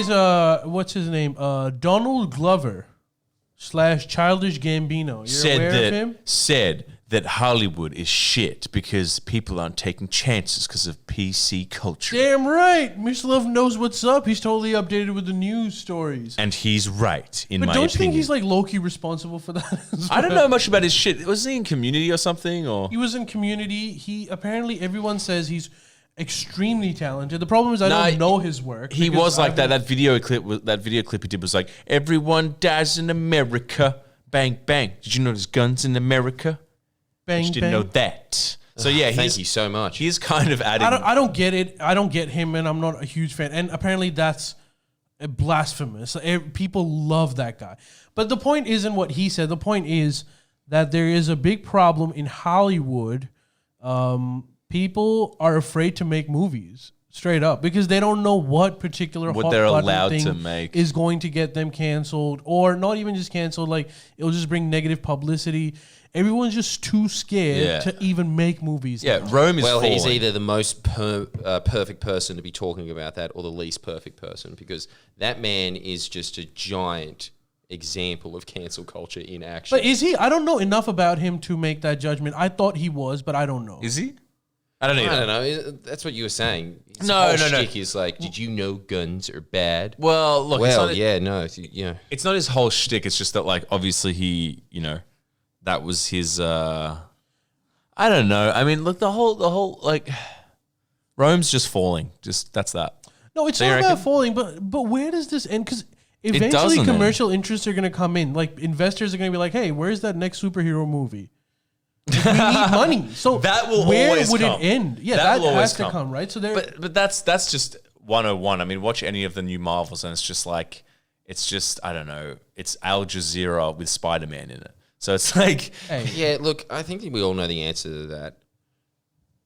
guys, what's his name? Donald Glover / Childish Gambino. You're aware of him? Said that Hollywood is shit because people aren't taking chances because of PC culture. Damn right. Mr. Love knows what's up. He's totally updated with the news stories. And he's right, in my opinion. But don't you think he's like low-key responsible for that as I don't well? know much about his shit. Was he in Community or something? Or He was in Community. He apparently, everyone says he's extremely talented. The problem is I don't know his work. He was like that. That video clip he did was like, everyone dies in America. Bang, bang. Did you know there's guns in America? Bang, I just didn't know that. So yeah, thank you so much. He's kind of adding. I don't get it. I don't get him, and I'm not a huge fan. And apparently that's blasphemous. People love that guy. But the point isn't what he said. The point is that there is a big problem in Hollywood. People are afraid to make movies straight up because they don't know what particular What hot they're button allowed thing to make. is going to get them canceled, or not even just canceled. Like it'll just bring negative publicity. Everyone's just too scared to even make movies. Yeah, now. Rome is falling. He's either the most perfect person to be talking about that or the least perfect person, because that man is just a giant example of cancel culture in action. But is he? I don't know enough about him to make that judgment. I thought he was, but I don't know. Is he? I don't know. I don't know. That's what you were saying. His No, whole no, no. shtick is like, did you know guns are bad? Well, look, Well, it's not, it's not his whole shtick. It's just that, like, obviously he, that was his. I don't know. I mean, look, the whole like, Rome's just falling. Just that's that. No, it's So you not about reckon? falling, but where does this end? Because eventually doesn't commercial interests are going to come in. Like investors are going to be like, hey, where's that next superhero movie? Like, we need money. So That will where always would come. it end? Yeah, That that, will always has to come, right? So there. But that's just 101. I mean, watch any of the new Marvels, and it's just like, it's just, I don't know. It's Al Jazeera with Spider-Man in it. So it's like, hey, Yeah, look, I think that we all know the answer to that.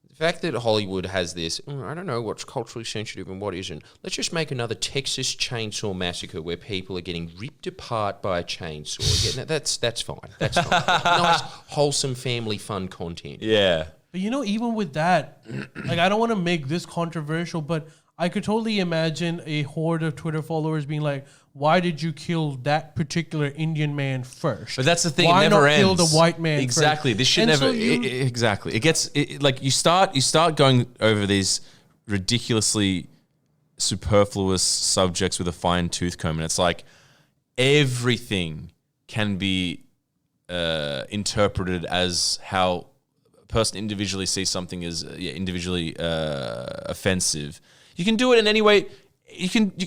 The fact that Hollywood has this, I don't know what's culturally sensitive and what isn't. Let's just make another Texas Chainsaw Massacre where people are getting ripped apart by a chainsaw. Yeah, that's fine. That's fine. Nice, wholesome, family fun content. yeah. but even with that, like I don't want to make this controversial, but I could totally imagine a horde of Twitter followers being like, "Why did you kill that particular Indian man first? But that's the thing. Why it never not ends. kill the white man Exactly. first?" This shit And never. so you- Exactly. It gets like you start going over these ridiculously superfluous subjects with a fine tooth comb, and it's like everything can be interpreted as how a person individually sees something as individually offensive. You can do it in any way.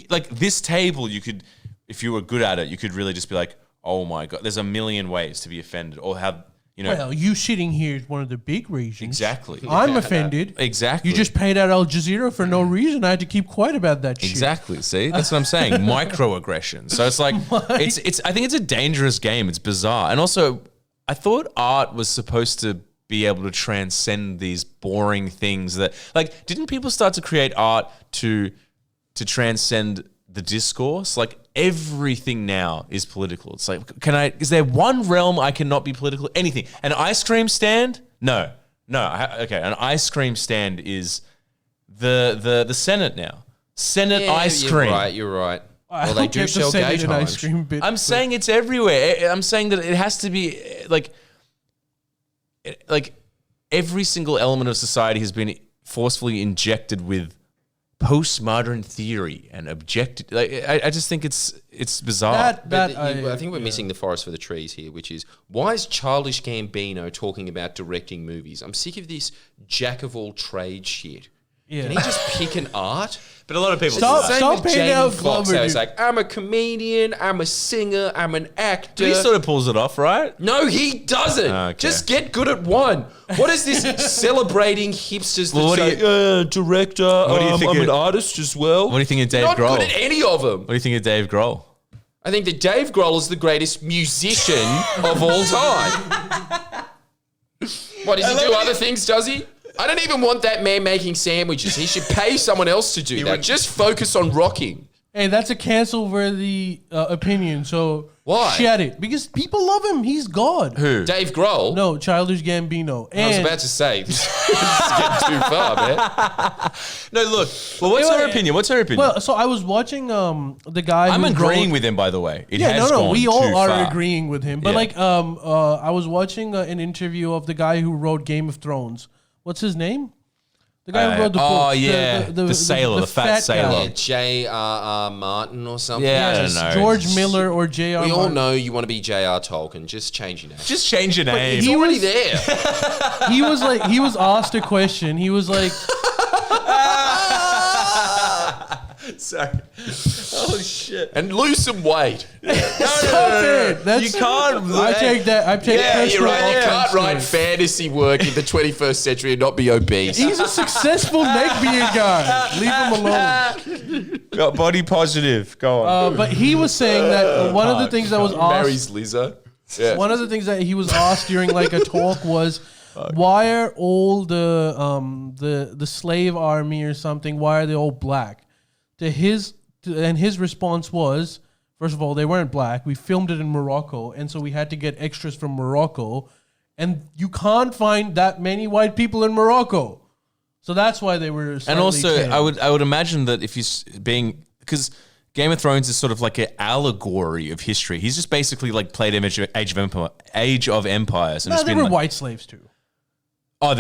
Like this table, you could, if you were good at it, you could really just be like, oh my God, there's a million ways to be offended or have, Well, you sitting here is one of the big reasons. Exactly. I'm offended. Exactly. You just paid out Al Jazeera for no reason. I had to keep quiet about that shit. Exactly. See, that's what I'm saying. Microaggression. So it's like, it's. I think it's a dangerous game. It's bizarre. And also, I thought art was supposed to be able to transcend these boring things that, like, didn't people start to create art to transcend the discourse? Like everything now is political. It's like, is there one realm I cannot be political? Anything. An ice cream stand? No. Okay. An ice cream stand is the Senate now. Senate ice cream. You're right. I Well, they don't do get the sell Senate gay and ice times. cream bit. I'm saying it's everywhere. I'm saying that it has to be like every single element of society has been forcefully injected with postmodern theory and objective. Like, I just think it's bizarre. I think we're missing the forest for the trees here, which is, why is Childish Gambino talking about directing movies? I'm sick of this jack of all trades shit. Yeah. Can he just pick an art? But a lot of people Stop- do that. Same stop with paying Jamie out Foxx, Glover, how he's dude. like, I'm a comedian, I'm a singer, I'm an actor. He sort of pulls it off, right? No, he doesn't. Okay. Just get good at one. What is this celebrating hipsters that Well, what do say, director, do you think I'm it- an artist as well? What do you think of Dave Not Grohl? good at any of them. What do you think of Dave Grohl? I think that Dave Grohl is the greatest musician of all time. What, does he do other things, does he? I don't even want that man making sandwiches. He should pay someone else to do that. Just focus on rocking. Hey, that's a cancel-worthy opinion. So Why? Shed it because people love him. He's God. Who? Dave Grohl. No, Childish Gambino. I was And about to say, this is getting too far, man. No, look. Well, what's her opinion? What's her opinion? well, so I was watching the guy. I'm who agreeing wrote, with him, by the way. It Yeah, has no, gone we too all are far. agreeing with him. But Yeah. like, I was watching an interview of the guy who wrote Game of Thrones. What's his name? The guy who wrote the book. oh, yeah. The sailor, the fat sailor. Yeah, J.R.R. Martin or something. Yeah, I don't Just- know. George Miller or J.R. We all Martin. know you want to be J.R. Tolkien. Just change your name. Just change your name. He's he already was- there. He was asked a question. He was like, Sorry. Oh, shit. And lose some weight. "Stop it! That's You can't. I take that. I take Yeah, you're personal right. You offense can't to write it. fantasy work in the 21st century and not be obese. He's a successful neckbeard guy. Leave him alone. Got body positive. Go on. But he was saying that one of the things that was Marries asked, Lizzo. Yeah. one of the things that he was asked during like a talk was, why are all the slave army or something? Why are they all black? And his response was, first of all, they weren't black. We filmed it in Morocco, and so we had to get extras from Morocco, and you can't find that many white people in Morocco, so that's why they were. And slightly also, tan. I would imagine that if he's being, because Game of Thrones is sort of like an allegory of history. He's just basically like played Age of Empires, and No, it's they been were like, white slaves too. oh,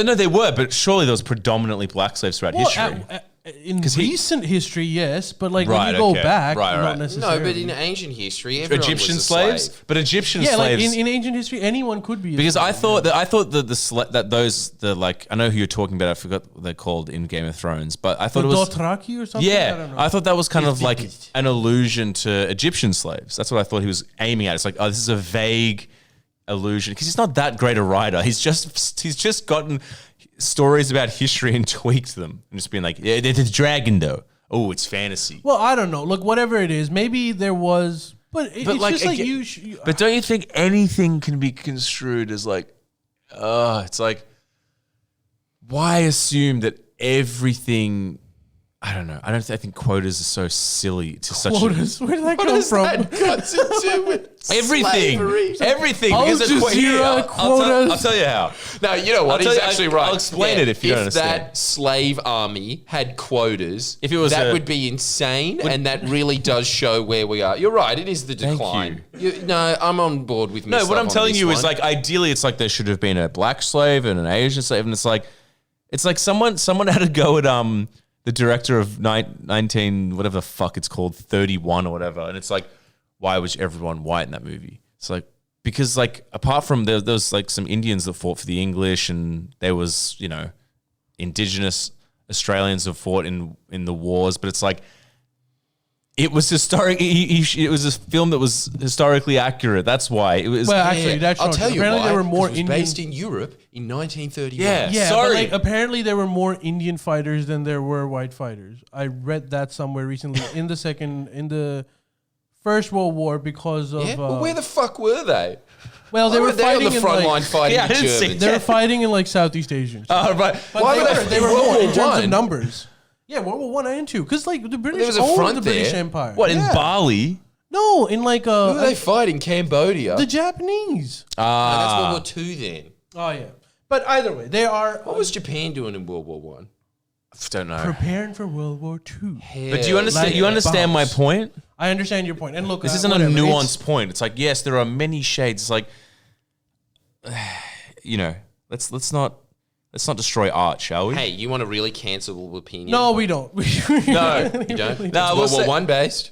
no, they were, but surely there was predominantly black slaves throughout history. In recent history, yes, but like Right, when you go okay. back, Right, not right. necessarily. No, but in ancient history, everyone Egyptian was a slaves, slave. but Egyptian yeah, like slaves. in ancient history, anyone could be. A Because slave, I thought that like I know who you're talking about. I forgot what they're called in Game of Thrones, but I thought the it was Dothraki or something. I yeah. don't know. I thought that was kind of like an allusion to Egyptian slaves. That's what I thought he was aiming at. It's like, oh, this is a vague allusion because he's not that great a writer. He's just gotten stories about history and tweaked them and just been like, yeah, it's a dragon though. Oh, it's fantasy. Well, I don't know. Look, whatever it is, maybe there was, but it's like, just like again- you. But don't you think anything can be construed as like, it's like, why assume that everything? I don't know. I think quotas are so silly to such quotas. Where did that What come does from? that got to do with everything. slavery? Everything. Al because it's Jazeera here, I'll quotas. tell you how. No, you know what? I'll tell He's you- actually I'll right. explain it if you don't understand. that slave army had quotas, If it was that a- would be insane, and that really does show where we are. You're right. It is the Thank decline. No, I'm on board with. No, Mislav what I'm on telling this you is one. like ideally it's like there should have been a black slave and an Asian slave, and it's like someone had to go at the director of 19 whatever the fuck it's called 31 or whatever, and it's like, why was everyone white in that movie? It's like because like apart from there was like some Indians that fought for the English, and there was indigenous Australians that fought in the wars, but it's like. It was historic. It was a film that was historically accurate. That's why it was. Well, actually, that's I'll not tell true. you Apparently, why. there were more 'cause it was Indian. based in Europe in 1931. Yeah. Yeah, Sorry. but like apparently there were more Indian fighters than there were white fighters. I read that somewhere recently in the First World War because of Yeah? Well, where the fuck were they? well they Why were they on fighting the in front line like fighting Yeah, I the didn't see Germans? they were fighting in like Southeast Asia. Oh, right. But Why were they they were in World more in War terms One? of numbers. Yeah, World War 1 and 2 because like the British was a owned front the British there. Empire. What in Yeah. Bali? No, in like Who were they fighting? Cambodia. the Japanese. No, that's World War II then. Oh yeah, but either way, they are What was Japan doing in World War One? Don't know. preparing for World War 2. But do you understand? like You understand my bombs. point? I understand your point. And look, This isn't whatever, a it's- nuanced point. It's like yes, there are many shades. It's like, let's not destroy art, shall we? Hey, you want a really cancelable opinion? No, we don't. No. you don't. No, It's we'll World War say- One based.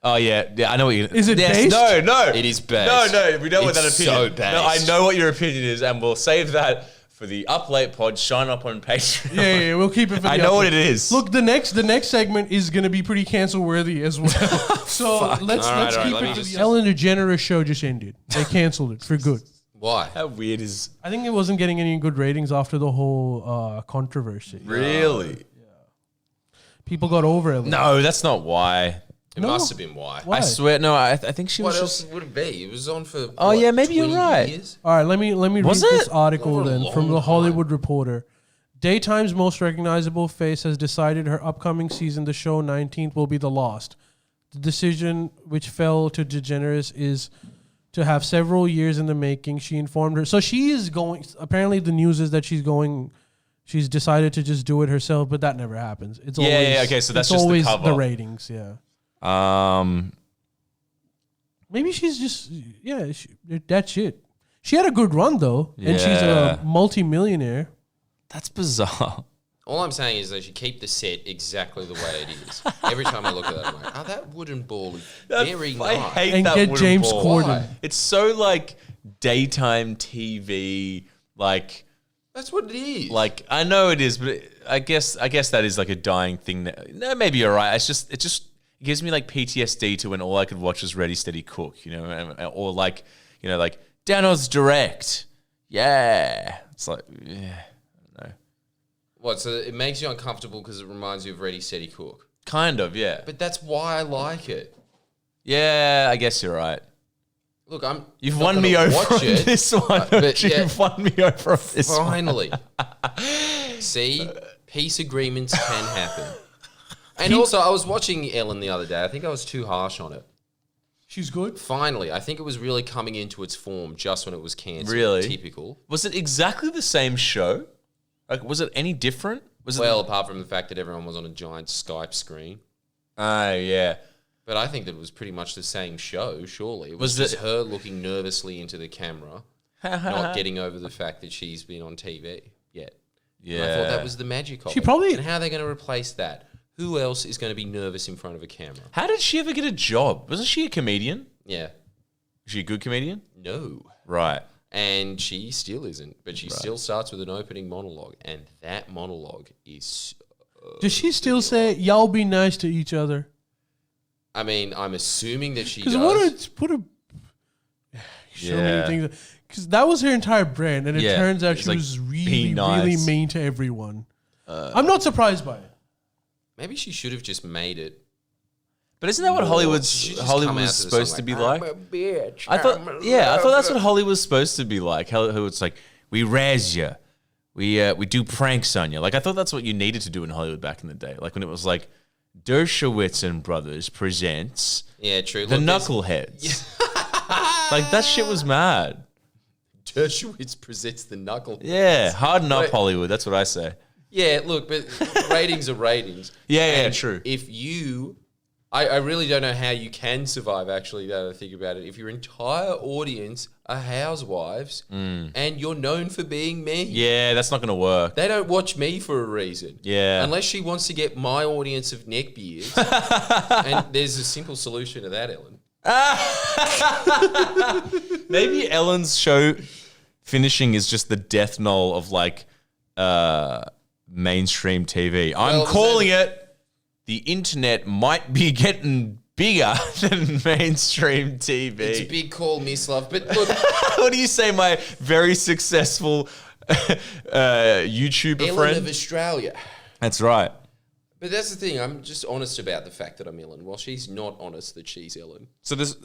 Oh yeah, I know what you. Is it yes, based? No, It is based. No, we know what It's that opinion. so based. No, I know what your opinion is, and we'll save that for the Up Late Pod. Shine up on Patreon. Yeah, we'll keep it for the I know what update. it is. Look, the next segment is going to be pretty cancel worthy as well. So let's All right, keep let me it to just- the Ellen DeGeneres show just ended. They canceled it for good. Why? How weird is I think it wasn't getting any good ratings after the whole controversy. really? People got over it. No, that's not why. It No. must have been why. Why? I swear, no. I think she What was else just. would it be? It was on for. Oh, what, yeah, maybe you're 20 right. years? All right, let me read Was this it? article Over a then long from the time. Hollywood Reporter. Daytime's most recognizable face has decided her upcoming season, the show 19th, will be The Lost. the decision which fell to DeGeneres is to have several years in the making. She informed her. So she is going, apparently the news is that she's decided to just do it herself, but that never happens. It's always, okay, so that's it's just the always cover. ratings, yeah. Maybe she's just, that shit. She had a good run though, and she's a Yeah. multi-millionaire. That's bizarre. All I'm saying is they should keep the set exactly the way it is. Every time I look at that, I'm like, oh, that wooden ball is very I nice. hate And that get wooden James ball. Corden. Why? It's so like daytime TV, like That's what it is. I know it is, but I guess that is like a dying thing. No, maybe you're right. It gives me like PTSD to when all I could watch was Ready Steady Cook, you know, or like Dano's Direct. Yeah, it's like What? So it makes you uncomfortable because it reminds you of Ready, Steady, Cook. kind of, yeah. But that's why I like it. Yeah, I guess you're right. Look, You've not won gonna me over watch on it, this one. but yeah. You've won me over on this one. Finally. See, peace agreements can happen. And also, I was watching Ellen the other day. I think I was too harsh on it. She's good. Finally, I think it was really coming into its form just when it was cancelled. Really? Typical. Was it exactly the same show? Like, was it any different? Was Well, apart from the fact that everyone was on a giant Skype screen. yeah. But I think that it was pretty much the same show, surely. It Was was just it- her looking nervously into the camera, not getting over the fact that she's been on TV yet. And I thought Yeah. that was the magic of She it. probably- And how are they going to replace that? Who else is going to be nervous in front of a camera? How did she ever get a job? Wasn't she a comedian? Yeah. Was she a good comedian? No. Right. And she still isn't. But she still starts with an opening monologue. And that monologue is... Does she still say, y'all be nice to each other? I mean, I'm assuming that she Because does. what a so Yeah. many things. Because that was her entire brand, and it Yeah. turns out It's she like, was be really, nice. really mean to everyone. I'm not surprised by it. Maybe she should have just made it. But isn't that what Hollywood's She should just come out Hollywood's to the supposed song to be like, like? I'm a bitch. I thought, I'm a I thought that's lover." what Hollywood's supposed to be like. How it's like we razz you, we do pranks on you. Like I thought that's what you needed to do in Hollywood back in the day. Like when it was like Dershowitz and Brothers presents Yeah, true. the Look, there's- Knuckleheads. Like that shit was mad. Dershowitz presents the knuckle. Yeah, harden up Wait. Hollywood. That's what I say. Yeah, look, but ratings are ratings. Yeah, yeah, And true. If you, I really don't know how you can survive, actually, now that I think about it. If your entire audience are housewives and you're known for being mean, Yeah, that's not gonna work. they don't watch me for a reason. Yeah. Unless she wants to get my audience of neckbeards. And there's a simple solution to that, Ellen. Maybe Ellen's show finishing is just the death knell of like mainstream TV. I'm Well, calling it. The internet might be getting bigger than mainstream TV. It's a big call, Miss Love. But look, What do you say, my very successful YouTuber Ellen friend? of Australia. That's right. But that's the thing. I'm just honest about the fact that I'm Ellen, while she's not honest that she's Ellen. So this,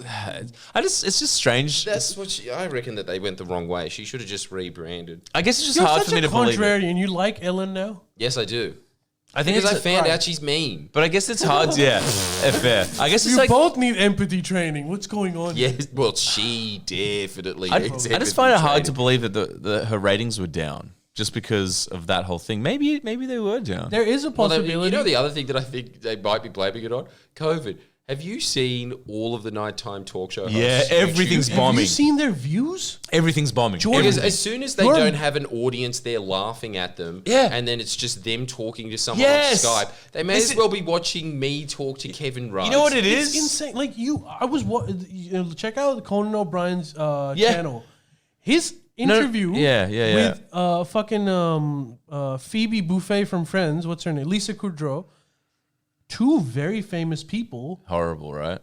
it's just strange. That's what I reckon that they went the wrong way. She should have just rebranded. I guess it's just You're hard such for me a to believe it. contrarian. You like Ellen now? Yes, I do. I think Because I it's found out she's mean. but I guess it's hard. Yeah, fair. I guess it's You like both need empathy training. What's going on? Yes, well, she definitely. I needs just find it hard to empathy believe that her ratings were down just because of that whole thing. Maybe they were down. There is a training. Well, possibility. you know the other thing that I think they might be blaming it on? COVID. Have you seen all of the nighttime talk show hosts? Yeah, everything's Have bombing. you seen their views? Everything's bombing. Jordan- Because Everything. as soon as they You're- don't have an audience there laughing at them, Yeah. and then it's just them talking to someone Yes. on Skype, they may This as is- well be watching me talk to Kevin Rudd. You know what it It's is? insane. Like check out Conan O'Brien's Yeah. channel. His interview yeah. with Phoebe Buffet from Friends, what's her name? Lisa Kudrow. Two very famous people, Horrible, right?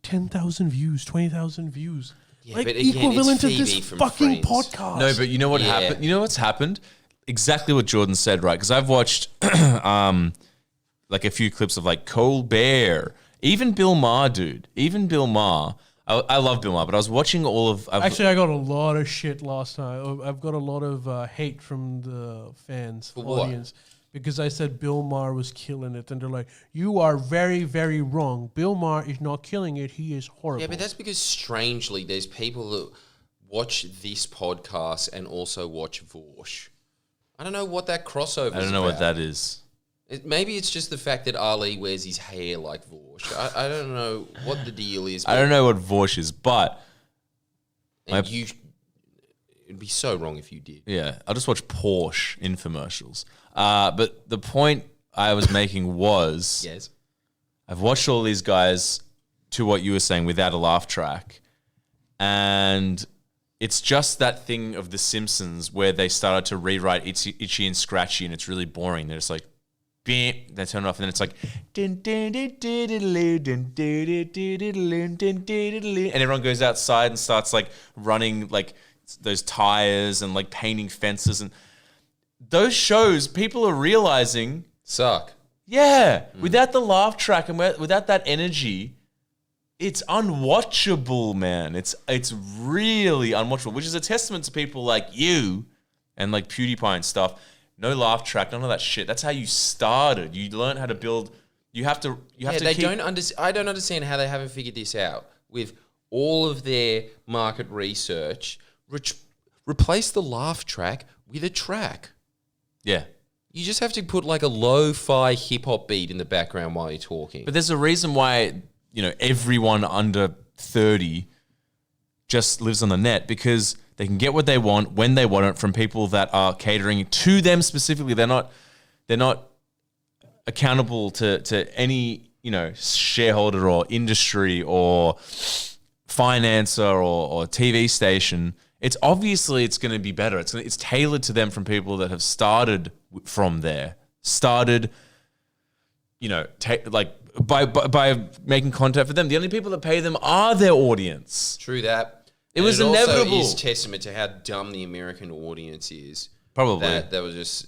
10,000 views, 20,000 views. Yeah, like but again, equivalent it's to this Phoebe from fucking Friends. podcast. No, but you know what Yeah. happened? You know what's happened? Exactly what Jordan said, right? Because I've watched like a few clips of like Colbert, even Bill Maher, dude. Even Bill Maher. I love Bill Maher, but I was watching all of. Actually, I got a lot of shit last time. I've got a lot of hate from the fans, what? audience, because I said Bill Maher was killing it, and they're like, "You are very, very wrong. Bill Maher is not killing it. He is horrible." Yeah, but that's because strangely there's people that watch this podcast and also watch Vorsh. I don't know what that crossover is. I don't know what that is. Maybe it's just the fact that Ali wears his hair like Vorsh. I don't know what the deal is. I don't know what Vorsh is, but And it'd be so wrong if you did. yeah, I'll just watch Porsche infomercials. But the point I was making was Yes. I've watched all these guys, to what you were saying, without a laugh track. And it's just that thing of The Simpsons where they started to rewrite Itchy and Scratchy, and it's really boring. They're just like, beep, they turn it off, and then it's like, and everyone goes outside and starts like running like those tires and like painting fences. And those shows, people are realizing, Suck. yeah, without the laugh track and without that energy, it's unwatchable, man. It's really unwatchable, which is a testament to people like you and like PewDiePie and stuff. No laugh track, none of that shit. That's how you started. You learn how to build. You have to. They don't I don't understand how they haven't figured this out with all of their market research. Replace the laugh track with a track. Yeah, You just have to put like a lo-fi hip hop beat in the background while you're talking. but there's a reason why everyone under 30 just lives on the net, because they can get what they want when they want it from people that are catering to them specifically. They're not accountable to any shareholder or industry or financer or TV station. It's going to be better. It's tailored to them from people that have started from there. By making content for them. The only people that pay them are their audience. True that. It was also inevitable. is testament to how dumb the American audience is. Probably. That was just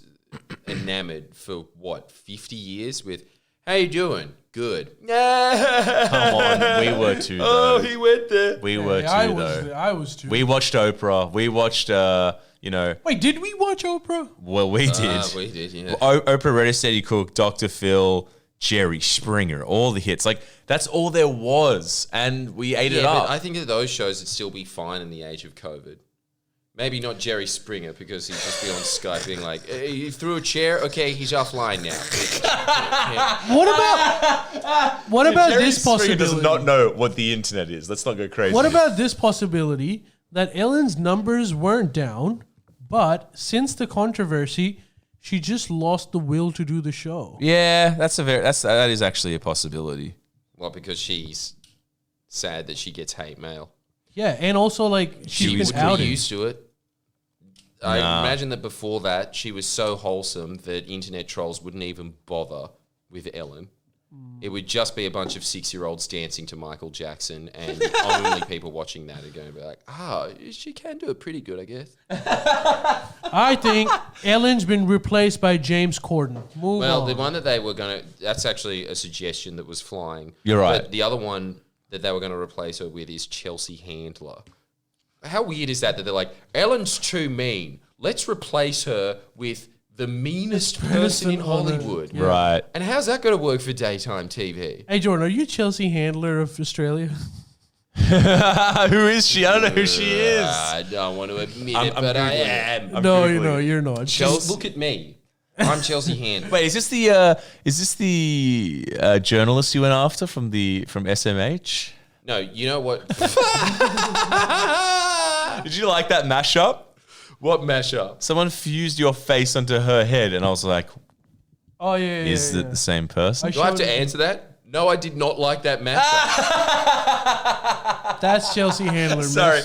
enamored for 50 years with, how you doing? Good. Come on, we were too, though. Oh, he went there. We were too, though. I was too. We watched Oprah. We watched, Wait, did we watch Oprah? well, we did. We did, yeah. Oprah, Ready, Steady, Cook, Dr. Phil, Jerry Springer, all the hits. Like, that's all there was. And we ate it Yeah, up. but I think that those shows would still be fine in the age of COVID. Maybe not Jerry Springer, because he'd just be on Skype being like, hey, you threw a chair? Okay, he's offline now. What about this possibility? does not know what the internet is. Let's not go crazy. What about this possibility that Ellen's numbers weren't down, but since the controversy, she just lost the will to do the show? Yeah, that is actually a possibility. Well, because she's sad that she gets hate mail. Yeah, and also like she's She was been outed. used to it. I imagine that before that, she was so wholesome that internet trolls wouldn't even bother with Ellen. It would just be a bunch of 6-year-olds dancing to Michael Jackson, and only people watching that are going to be like, she can do it pretty good, I guess. I think Ellen's been replaced by James Corden. Move Well, on. the one that they were going to, that's actually a suggestion that was flying. You're right. But the other one that they were going to replace her with is Chelsea Handler. How weird is that they're like, Ellen's too mean. Let's replace her with the meanest person in Hollywood. Yeah. Right. And how's that going to work for daytime TV? Hey Jordan, are you Chelsea Handler of Australia? Who is she? I don't know who she is. I don't want to admit I'm it, but I Googling it. am. I'm No, Googling it. you're not. Chelsea, look at me. I'm Chelsea Handler. Wait, is this the journalist you went after from SMH? No, you know what? Did you like that mashup? What mashup? Someone fused your face onto her head, and I was like, Oh yeah. "Is it the same person?" Do I have to answer that? No, I did not like that mashup. That's Chelsea Handler. miss. Sorry.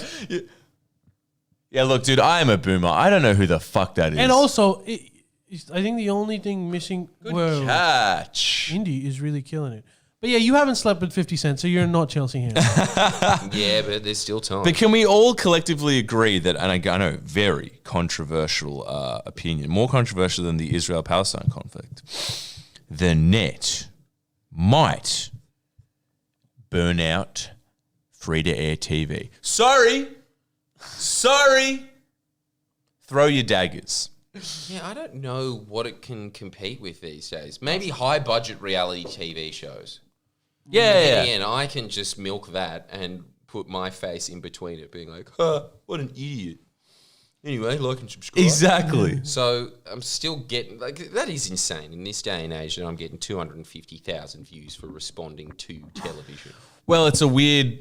Yeah, look, dude, I am a boomer. I don't know who the fuck that is. And also, I think the only thing missing. Whoa, catch. Indy is really killing it. But yeah, you haven't slept with 50 Cent, so you're not Chelsea Handler. Yeah, but there's still time. But can we all collectively agree that, and I know, very controversial opinion, more controversial than the Israel-Palestine conflict, the net might burn out free-to-air TV. Sorry. Throw your daggers. Yeah, I don't know what it can compete with these days. Maybe high budget reality TV shows. Yeah. And I can just milk that and put my face in between it, being like, huh, what an idiot. Anyway, like and subscribe. Exactly. So I'm still getting, like, that is insane in this day and age that I'm getting 250,000 views for responding to television. Well, it's a weird,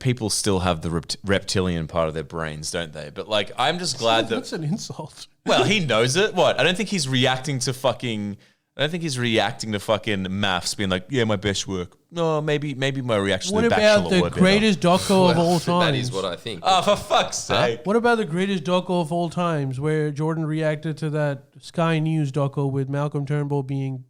people still have the reptilian part of their brains, don't they? But like, I'm just glad that. That's an insult. Well, he knows it. What? I don't think he's reacting to fucking maths, being like, yeah, my best work. No, maybe my reaction What to the bachelor about the work. greatest doco of all times? That is what I think. Oh, for fuck's sake. What about the greatest doco of all times, where Jordan reacted to that Sky News doco with Malcolm Turnbull being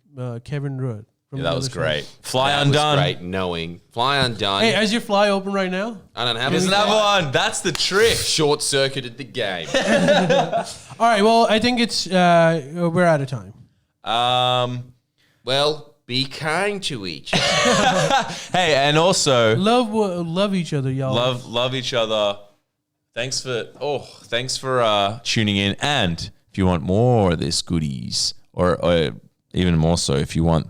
Kevin Rudd? Yeah, that was great. Fly That Undone. was great knowing. Fly Undone. Hey, is your fly open right now? I don't have There's a another fly. one. That's the trick. Short circuited the game. All right, well, I think it's we're out of time. Well, be kind to each other. Hey, and also Love each other, y'all. love each other. Thanks for tuning in. And if you want more of this goodies, or even more so, if you want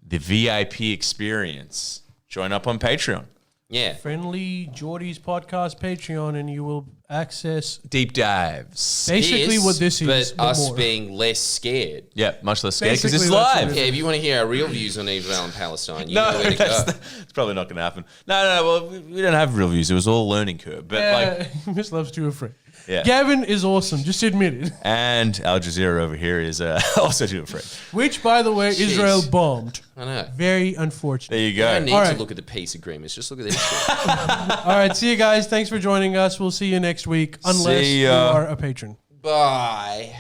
the VIP experience, join up on Patreon. Yeah. Friendly Geordie's podcast Patreon, and you will access Deep dives. basically what this is, but us more. being less scared. Yeah, much less scared because Basically, it's that's what live. Yeah, if you want to hear our real views on Israel and Palestine, you No, know where to go. it's probably not going to happen. No. Well, we don't have real views. It was all a learning curve. But Miss Love's too afraid. Yeah. Gavin is awesome. Just admit it. and Al Jazeera over here is also too afraid. Which, by the way, Israel bombed. I know. Very unfortunate. There you You don't go. need All to right. look at the peace agreements. Just look at this shit. All right, see you guys. Thanks for joining us. We'll see you next week, unless See you ya. are a patron. Bye.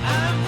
I'm